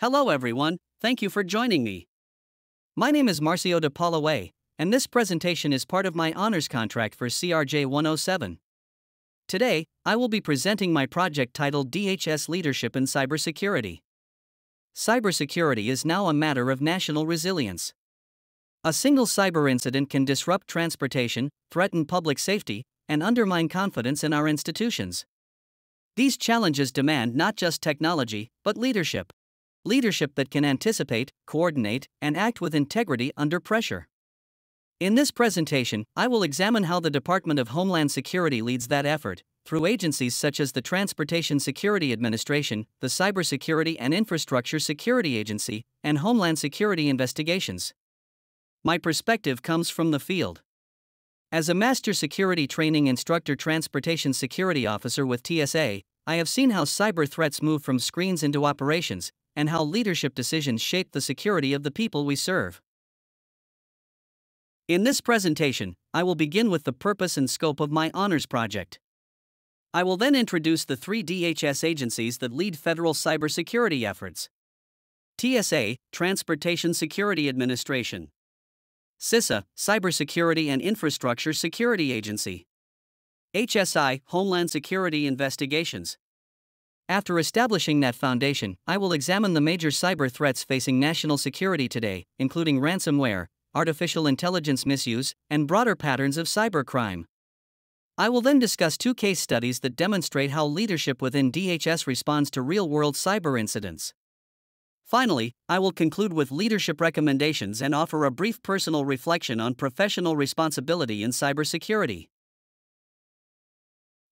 Hello everyone, thank you for joining me. My name is Marcio de Paula, and this presentation is part of my honors contract for CRJ 107. Today, I will be presenting my project titled DHS Leadership in Cybersecurity. Cybersecurity is now a matter of national resilience. A single cyber incident can disrupt transportation, threaten public safety, and undermine confidence in our institutions. These challenges demand not just technology, but leadership. Leadership that can anticipate, coordinate, and act with integrity under pressure. In this presentation, I will examine how the Department of Homeland Security leads that effort, through agencies such as the Transportation Security Administration, the Cybersecurity and Infrastructure Security Agency, and Homeland Security investigations. My perspective comes from the field. As a Master Security Training Instructor Transportation Security Officer with TSA, I have seen how cyber threats move from screens into operations, and how leadership decisions shape the security of the people we serve. In this presentation, I will begin with the purpose and scope of my honors project. I will then introduce the three DHS agencies that lead federal cybersecurity efforts: TSA, Transportation Security Administration; CISA, Cybersecurity and Infrastructure Security Agency; HSI, Homeland Security Investigations. After establishing that foundation, I will examine the major cyber threats facing national security today, including ransomware, artificial intelligence misuse, and broader patterns of cybercrime. I will then discuss two case studies that demonstrate how leadership within DHS responds to real-world cyber incidents. Finally, I will conclude with leadership recommendations and offer a brief personal reflection on professional responsibility in cybersecurity.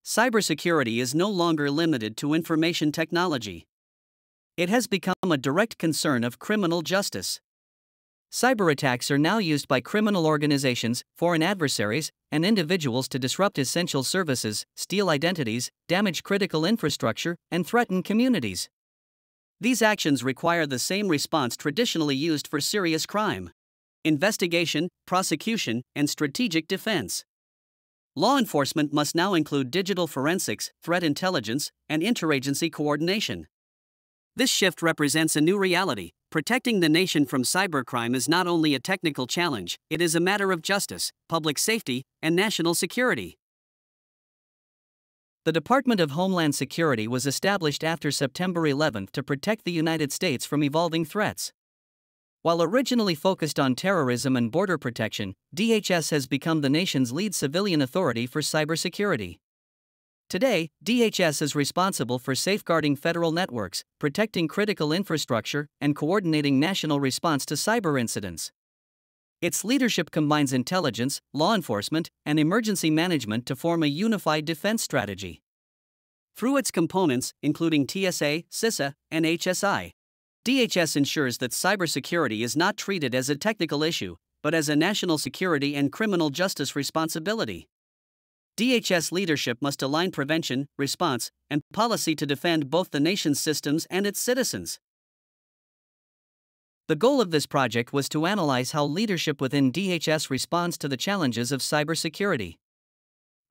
Cybersecurity is no longer limited to information technology. It has become a direct concern of criminal justice. Cyberattacks are now used by criminal organizations, foreign adversaries, and individuals to disrupt essential services, steal identities, damage critical infrastructure, and threaten communities. These actions require the same response traditionally used for serious crime: investigation, prosecution, and strategic defense. Law enforcement must now include digital forensics, threat intelligence, and interagency coordination. This shift represents a new reality. Protecting the nation from cybercrime is not only a technical challenge, it is a matter of justice, public safety, and national security. The Department of Homeland Security was established after September 11 to protect the United States from evolving threats. While originally focused on terrorism and border protection, DHS has become the nation's lead civilian authority for cybersecurity. Today, DHS is responsible for safeguarding federal networks, protecting critical infrastructure, and coordinating national response to cyber incidents. Its leadership combines intelligence, law enforcement, and emergency management to form a unified defense strategy. Through its components, including TSA, CISA, and HSI, DHS ensures that cybersecurity is not treated as a technical issue, but as a national security and criminal justice responsibility. DHS leadership must align prevention, response, and policy to defend both the nation's systems and its citizens. The goal of this project was to analyze how leadership within DHS responds to the challenges of cybersecurity.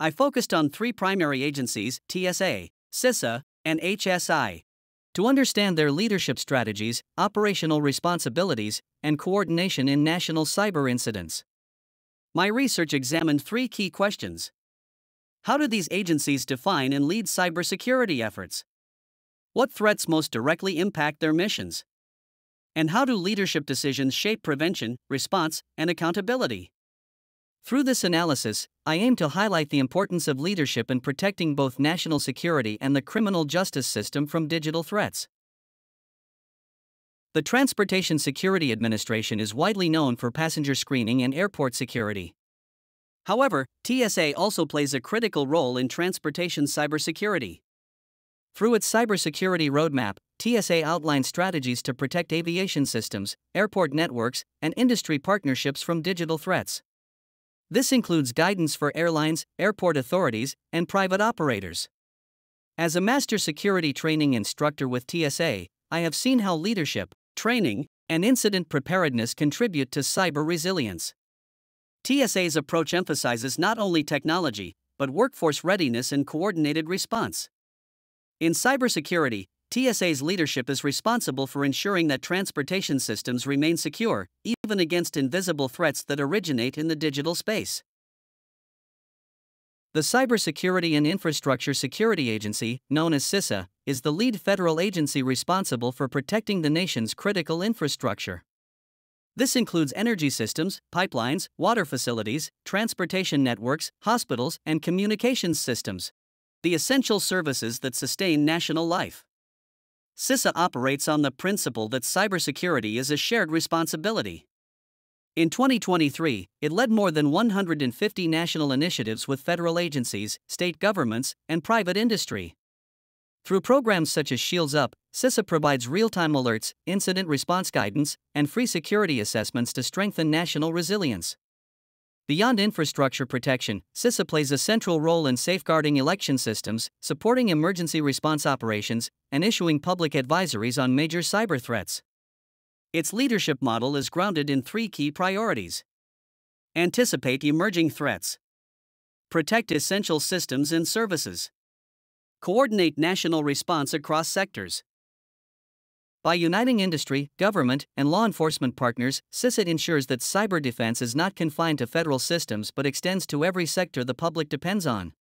I focused on three primary agencies: TSA, CISA, and HSI. To understand their leadership strategies, operational responsibilities, and coordination in national cyber incidents. My research examined three key questions. How do these agencies define and lead cybersecurity efforts? What threats most directly impact their missions? And how do leadership decisions shape prevention, response, and accountability? Through this analysis, I aim to highlight the importance of leadership in protecting both national security and the criminal justice system from digital threats. The Transportation Security Administration is widely known for passenger screening and airport security. However, TSA also plays a critical role in transportation cybersecurity. Through its cybersecurity roadmap, TSA outlines strategies to protect aviation systems, airport networks, and industry partnerships from digital threats. This includes guidance for airlines, airport authorities, and private operators. As a Master Security Training Instructor with TSA, I have seen how leadership, training, and incident preparedness contribute to cyber resilience. TSA's approach emphasizes not only technology, but workforce readiness and coordinated response. In cybersecurity, TSA's leadership is responsible for ensuring that transportation systems remain secure, even against invisible threats that originate in the digital space. The Cybersecurity and Infrastructure Security Agency, known as CISA, is the lead federal agency responsible for protecting the nation's critical infrastructure. This includes energy systems, pipelines, water facilities, transportation networks, hospitals, and communications systems, the essential services that sustain national life. CISA operates on the principle that cybersecurity is a shared responsibility. In 2023, it led more than 150 national initiatives with federal agencies, state governments, and private industry. Through programs such as Shields Up, CISA provides real-time alerts, incident response guidance, and free security assessments to strengthen national resilience. Beyond infrastructure protection, CISA plays a central role in safeguarding election systems, supporting emergency response operations, and issuing public advisories on major cyber threats. Its leadership model is grounded in three key priorities: anticipate emerging threats, protect essential systems and services, coordinate national response across sectors. By uniting industry, government, and law enforcement partners, CISA ensures that cyber defense is not confined to federal systems but extends to every sector the public depends on.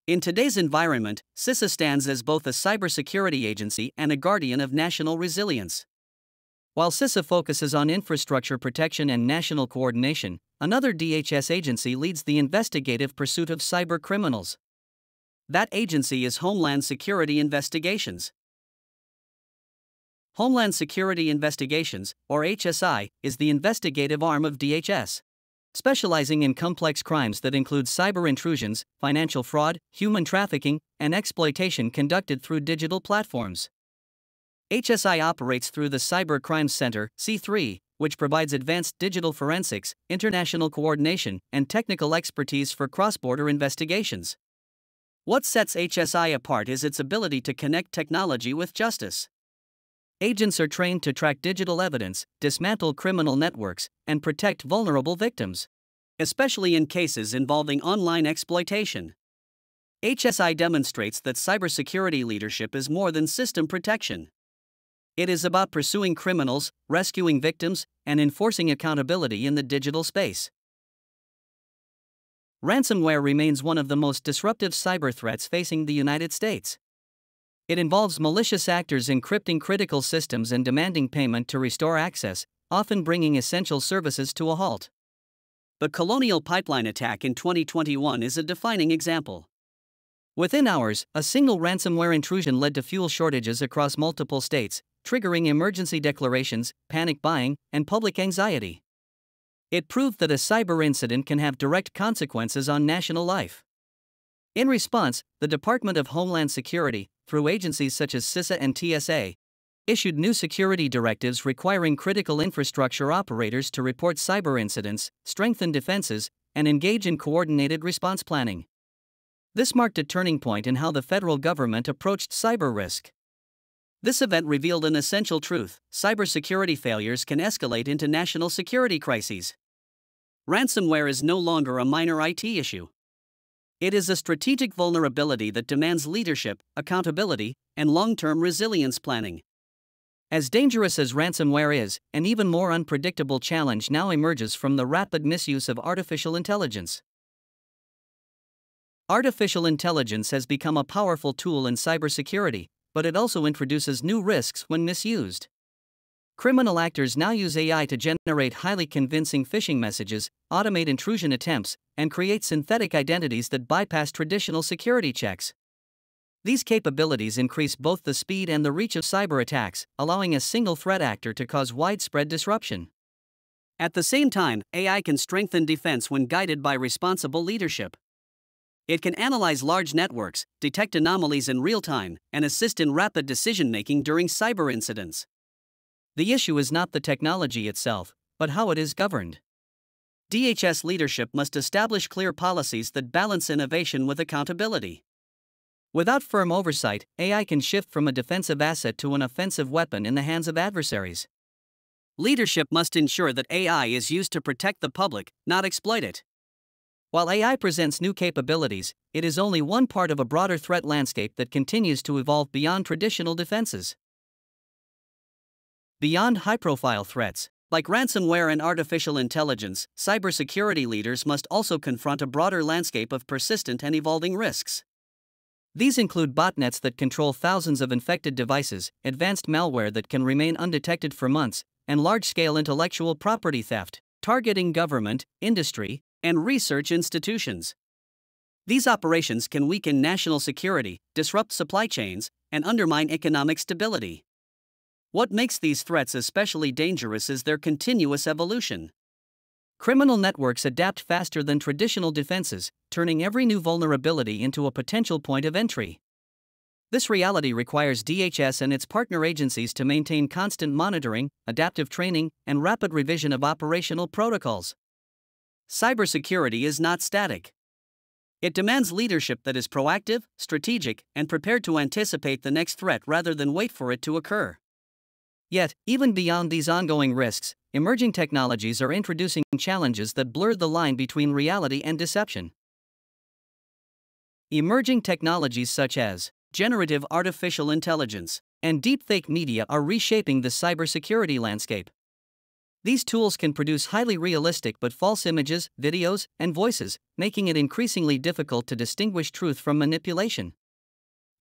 In today's environment, CISA stands as both a cybersecurity agency and a guardian of national resilience. While CISA focuses on infrastructure protection and national coordination, another DHS agency leads the investigative pursuit of cyber criminals. That agency is Homeland Security Investigations. Homeland Security Investigations, or HSI, is the investigative arm of DHS, specializing in complex crimes that include cyber intrusions, financial fraud, human trafficking, and exploitation conducted through digital platforms. HSI operates through the Cyber Crimes Center, C3, which provides advanced digital forensics, international coordination, and technical expertise for cross-border investigations. What sets HSI apart is its ability to connect technology with justice. Agents are trained to track digital evidence, dismantle criminal networks, and protect vulnerable victims, especially in cases involving online exploitation. HSI demonstrates that cybersecurity leadership is more than system protection. It is about pursuing criminals, rescuing victims, and enforcing accountability in the digital space. Ransomware remains one of the most disruptive cyber threats facing the United States. It involves malicious actors encrypting critical systems and demanding payment to restore access, often bringing essential services to a halt. The Colonial Pipeline attack in 2021 is a defining example. Within hours, a single ransomware intrusion led to fuel shortages across multiple states, triggering emergency declarations, panic buying, and public anxiety. It proved that a cyber incident can have direct consequences on national life. In response, the Department of Homeland Security, through agencies such as CISA and TSA, issued new security directives requiring critical infrastructure operators to report cyber incidents, strengthen defenses, and engage in coordinated response planning. This marked a turning point in how the federal government approached cyber risk. This event revealed an essential truth: cybersecurity failures can escalate into national security crises. Ransomware is no longer a minor IT issue. It is a strategic vulnerability that demands leadership, accountability, and long-term resilience planning. As dangerous as ransomware is, an even more unpredictable challenge now emerges from the rapid misuse of artificial intelligence. Artificial intelligence has become a powerful tool in cybersecurity, but it also introduces new risks when misused. Criminal actors now use AI to generate highly convincing phishing messages, automate intrusion attempts, and create synthetic identities that bypass traditional security checks. These capabilities increase both the speed and the reach of cyber attacks, allowing a single threat actor to cause widespread disruption. At the same time, AI can strengthen defense when guided by responsible leadership. It can analyze large networks, detect anomalies in real time, and assist in rapid decision-making during cyber incidents. The issue is not the technology itself, but how it is governed. DHS leadership must establish clear policies that balance innovation with accountability. Without firm oversight, AI can shift from a defensive asset to an offensive weapon in the hands of adversaries. Leadership must ensure that AI is used to protect the public, not exploit it. While AI presents new capabilities, it is only one part of a broader threat landscape that continues to evolve beyond traditional defenses. Beyond high-profile threats, like ransomware and artificial intelligence, cybersecurity leaders must also confront a broader landscape of persistent and evolving risks. These include botnets that control thousands of infected devices, advanced malware that can remain undetected for months, and large-scale intellectual property theft, targeting government, industry, and research institutions. These operations can weaken national security, disrupt supply chains, and undermine economic stability. What makes these threats especially dangerous is their continuous evolution. Criminal networks adapt faster than traditional defenses, turning every new vulnerability into a potential point of entry. This reality requires DHS and its partner agencies to maintain constant monitoring, adaptive training, and rapid revision of operational protocols. Cybersecurity is not static. It demands leadership that is proactive, strategic, and prepared to anticipate the next threat rather than wait for it to occur. Yet, even beyond these ongoing risks, emerging technologies are introducing challenges that blur the line between reality and deception. Emerging technologies such as generative artificial intelligence and deepfake media are reshaping the cybersecurity landscape. These tools can produce highly realistic but false images, videos, and voices, making it increasingly difficult to distinguish truth from manipulation.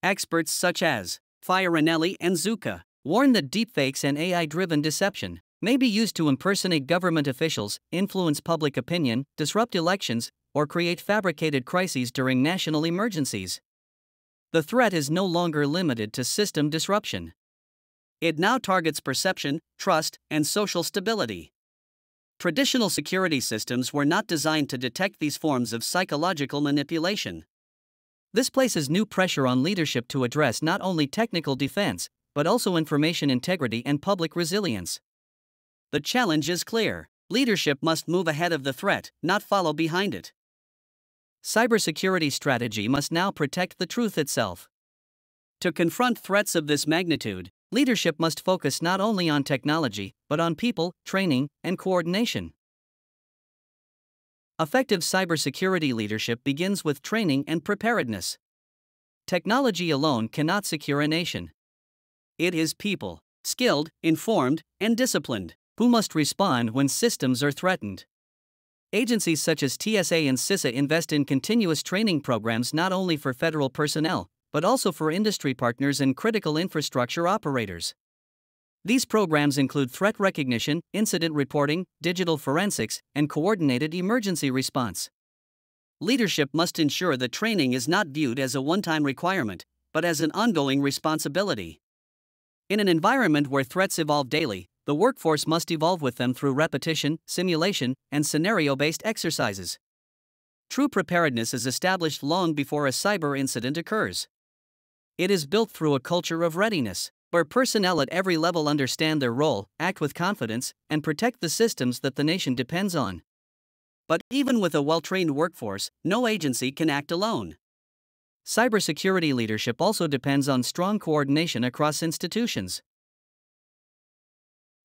Experts such as Fiorelli and Zucca warn that deepfakes and AI-driven deception may be used to impersonate government officials, influence public opinion, disrupt elections, or create fabricated crises during national emergencies. The threat is no longer limited to system disruption. It now targets perception, trust, and social stability. Traditional security systems were not designed to detect these forms of psychological manipulation. This places new pressure on leadership to address not only technical defense, but also information integrity and public resilience. The challenge is clear: leadership must move ahead of the threat, not follow behind it. Cybersecurity strategy must now protect the truth itself. To confront threats of this magnitude, leadership must focus not only on technology, but on people, training, and coordination. Effective cybersecurity leadership begins with training and preparedness. Technology alone cannot secure a nation. It is people, skilled, informed, and disciplined, who must respond when systems are threatened. Agencies such as TSA and CISA invest in continuous training programs not only for federal personnel, but also for industry partners and critical infrastructure operators. These programs include threat recognition, incident reporting, digital forensics, and coordinated emergency response. Leadership must ensure that training is not viewed as a one-time requirement, but as an ongoing responsibility. In an environment where threats evolve daily, the workforce must evolve with them through repetition, simulation, and scenario-based exercises. True preparedness is established long before a cyber incident occurs. It is built through a culture of readiness, where personnel at every level understand their role, act with confidence, and protect the systems that the nation depends on. But even with a well-trained workforce, no agency can act alone. Cybersecurity leadership also depends on strong coordination across institutions.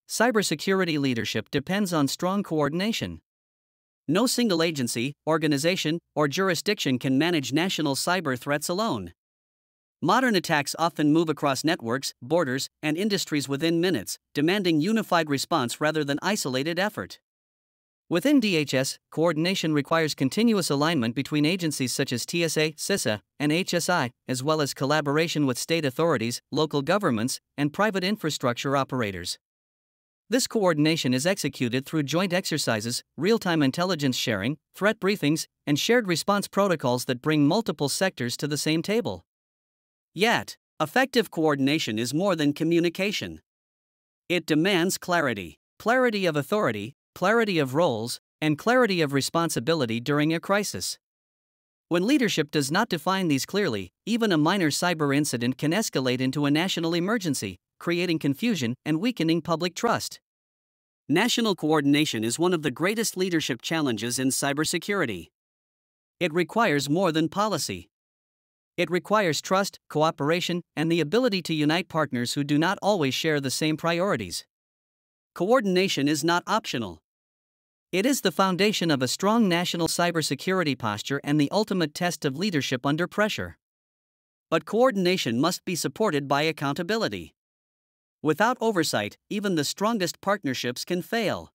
Cybersecurity leadership depends on strong coordination. No single agency, organization, or jurisdiction can manage national cyber threats alone. Modern attacks often move across networks, borders, and industries within minutes, demanding unified response rather than isolated effort. Within DHS, coordination requires continuous alignment between agencies such as TSA, CISA, and HSI, as well as collaboration with state authorities, local governments, and private infrastructure operators. This coordination is executed through joint exercises, real-time intelligence sharing, threat briefings, and shared response protocols that bring multiple sectors to the same table. Yet, effective coordination is more than communication. It demands clarity of authority, clarity of roles, and clarity of responsibility during a crisis. When leadership does not define these clearly, even a minor cyber incident can escalate into a national emergency, creating confusion and weakening public trust. National coordination is one of the greatest leadership challenges in cybersecurity. It requires more than policy. It requires trust, cooperation, and the ability to unite partners who do not always share the same priorities. Coordination is not optional. It is the foundation of a strong national cybersecurity posture and the ultimate test of leadership under pressure. But coordination must be supported by accountability. Without oversight, even the strongest partnerships can fail.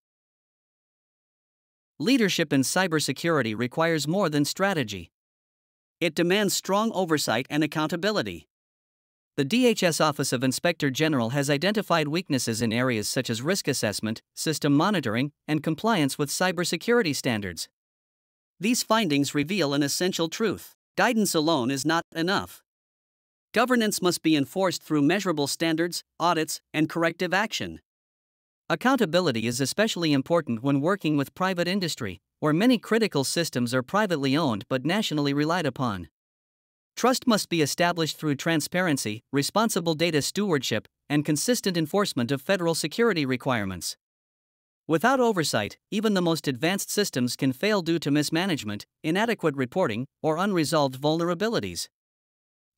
Leadership in cybersecurity requires more than strategy. It demands strong oversight and accountability. The DHS Office of Inspector General has identified weaknesses in areas such as risk assessment, system monitoring, and compliance with cybersecurity standards. These findings reveal an essential truth: guidance alone is not enough. Governance must be enforced through measurable standards, audits, and corrective action. Accountability is especially important when working with private industry, where many critical systems are privately owned but nationally relied upon. Trust must be established through transparency, responsible data stewardship, and consistent enforcement of federal security requirements. Without oversight, even the most advanced systems can fail due to mismanagement, inadequate reporting, or unresolved vulnerabilities.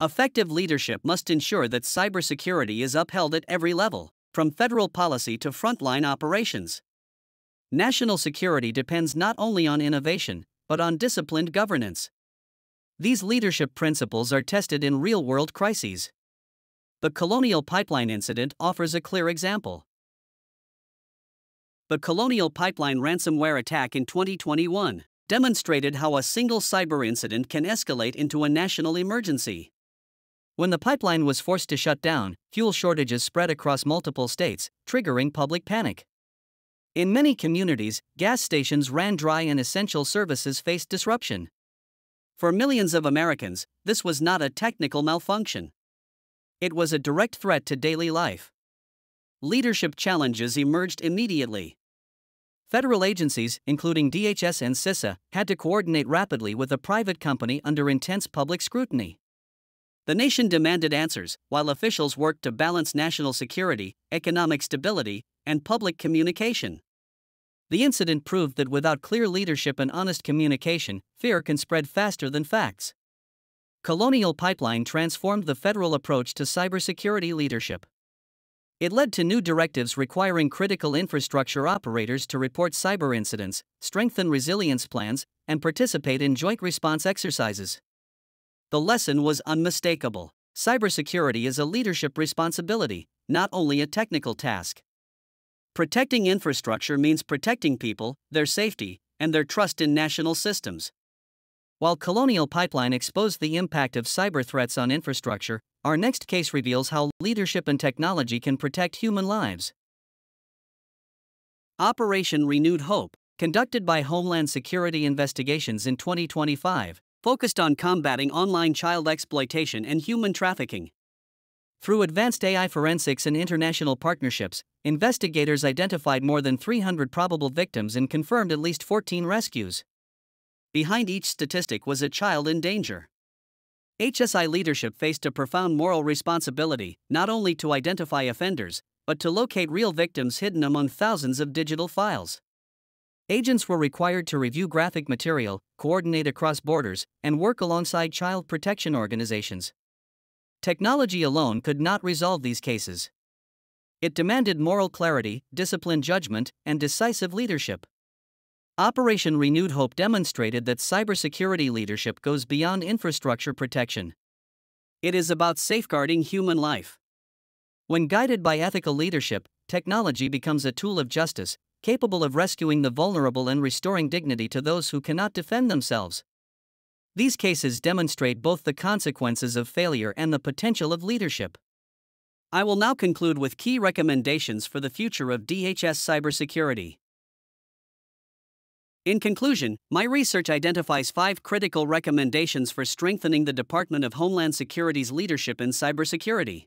Effective leadership must ensure that cybersecurity is upheld at every level, from federal policy to frontline operations. National security depends not only on innovation, but on disciplined governance. These leadership principles are tested in real-world crises. The Colonial Pipeline incident offers a clear example. The Colonial Pipeline ransomware attack in 2021 demonstrated how a single cyber incident can escalate into a national emergency. When the pipeline was forced to shut down, fuel shortages spread across multiple states, triggering public panic. In many communities, gas stations ran dry and essential services faced disruption. For millions of Americans, this was not a technical malfunction. It was a direct threat to daily life. Leadership challenges emerged immediately. Federal agencies, including DHS and CISA, had to coordinate rapidly with a private company under intense public scrutiny. The nation demanded answers, while officials worked to balance national security, economic stability, and public communication. The incident proved that without clear leadership and honest communication, fear can spread faster than facts. Colonial Pipeline transformed the federal approach to cybersecurity leadership. It led to new directives requiring critical infrastructure operators to report cyber incidents, strengthen resilience plans, and participate in joint response exercises. The lesson was unmistakable: cybersecurity is a leadership responsibility, not only a technical task. Protecting infrastructure means protecting people, their safety, and their trust in national systems. While Colonial Pipeline exposed the impact of cyber threats on infrastructure, our next case reveals how leadership and technology can protect human lives. Operation Renewed Hope, conducted by Homeland Security investigations in 2025, focused on combating online child exploitation and human trafficking. Through advanced AI forensics and international partnerships, investigators identified more than 300 probable victims and confirmed at least 14 rescues. Behind each statistic was a child in danger. HSI leadership faced a profound moral responsibility, not only to identify offenders, but to locate real victims hidden among thousands of digital files. Agents were required to review graphic material, coordinate across borders, and work alongside child protection organizations. Technology alone could not resolve these cases. It demanded moral clarity, disciplined judgment, and decisive leadership. Operation Renewed Hope demonstrated that cybersecurity leadership goes beyond infrastructure protection. It is about safeguarding human life. When guided by ethical leadership, technology becomes a tool of justice, capable of rescuing the vulnerable and restoring dignity to those who cannot defend themselves. These cases demonstrate both the consequences of failure and the potential of leadership. I will now conclude with key recommendations for the future of DHS cybersecurity. In conclusion, my research identifies 5 critical recommendations for strengthening the Department of Homeland Security's leadership in cybersecurity.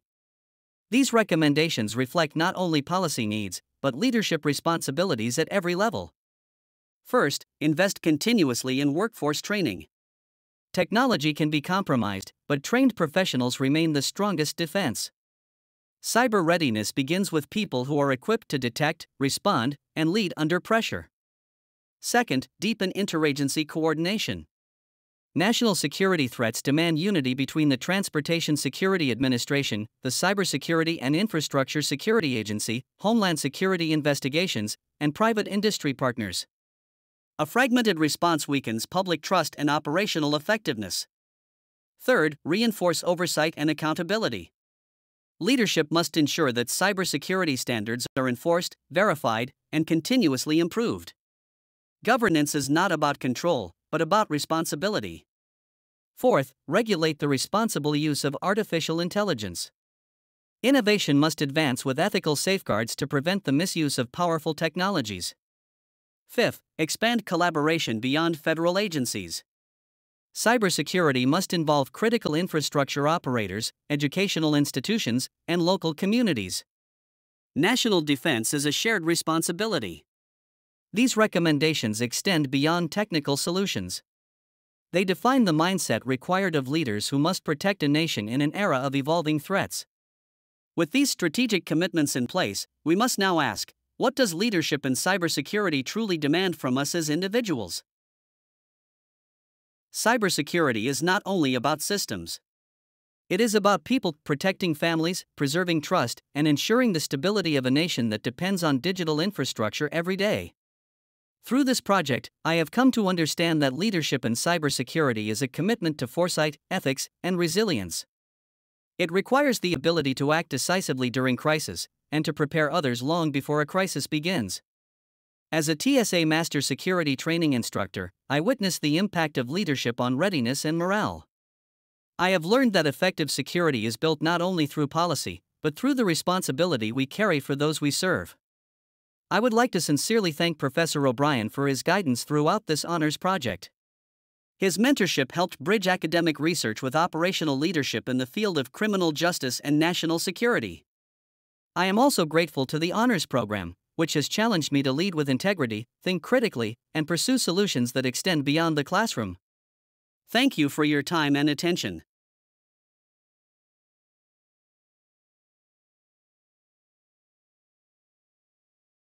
These recommendations reflect not only policy needs, but leadership responsibilities at every level. First, invest continuously in workforce training. Technology can be compromised, but trained professionals remain the strongest defense. Cyber readiness begins with people who are equipped to detect, respond, and lead under pressure. Second, deepen interagency coordination. National security threats demand unity between the Transportation Security Administration, the Cybersecurity and Infrastructure Security Agency, Homeland Security Investigations, and private industry partners. A fragmented response weakens public trust and operational effectiveness. Third, reinforce oversight and accountability. Leadership must ensure that cybersecurity standards are enforced, verified, and continuously improved. Governance is not about control, but about responsibility. Fourth, regulate the responsible use of artificial intelligence. Innovation must advance with ethical safeguards to prevent the misuse of powerful technologies. Fifth, expand collaboration beyond federal agencies. Cybersecurity must involve critical infrastructure operators, educational institutions, and local communities. National defense is a shared responsibility. These recommendations extend beyond technical solutions. They define the mindset required of leaders who must protect a nation in an era of evolving threats. With these strategic commitments in place, we must now ask, what does leadership in cybersecurity truly demand from us as individuals? Cybersecurity is not only about systems. It is about people, protecting families, preserving trust, and ensuring the stability of a nation that depends on digital infrastructure every day. Through this project, I have come to understand that leadership in cybersecurity is a commitment to foresight, ethics, and resilience. It requires the ability to act decisively during crisis, and to prepare others long before a crisis begins. As a TSA Master Security Training Instructor, I witnessed the impact of leadership on readiness and morale. I have learned that effective security is built not only through policy, but through the responsibility we carry for those we serve. I would like to sincerely thank Professor O'Brien for his guidance throughout this honors project. His mentorship helped bridge academic research with operational leadership in the field of criminal justice and national security. I am also grateful to the honors program, which has challenged me to lead with integrity, think critically, and pursue solutions that extend beyond the classroom. Thank you for your time and attention.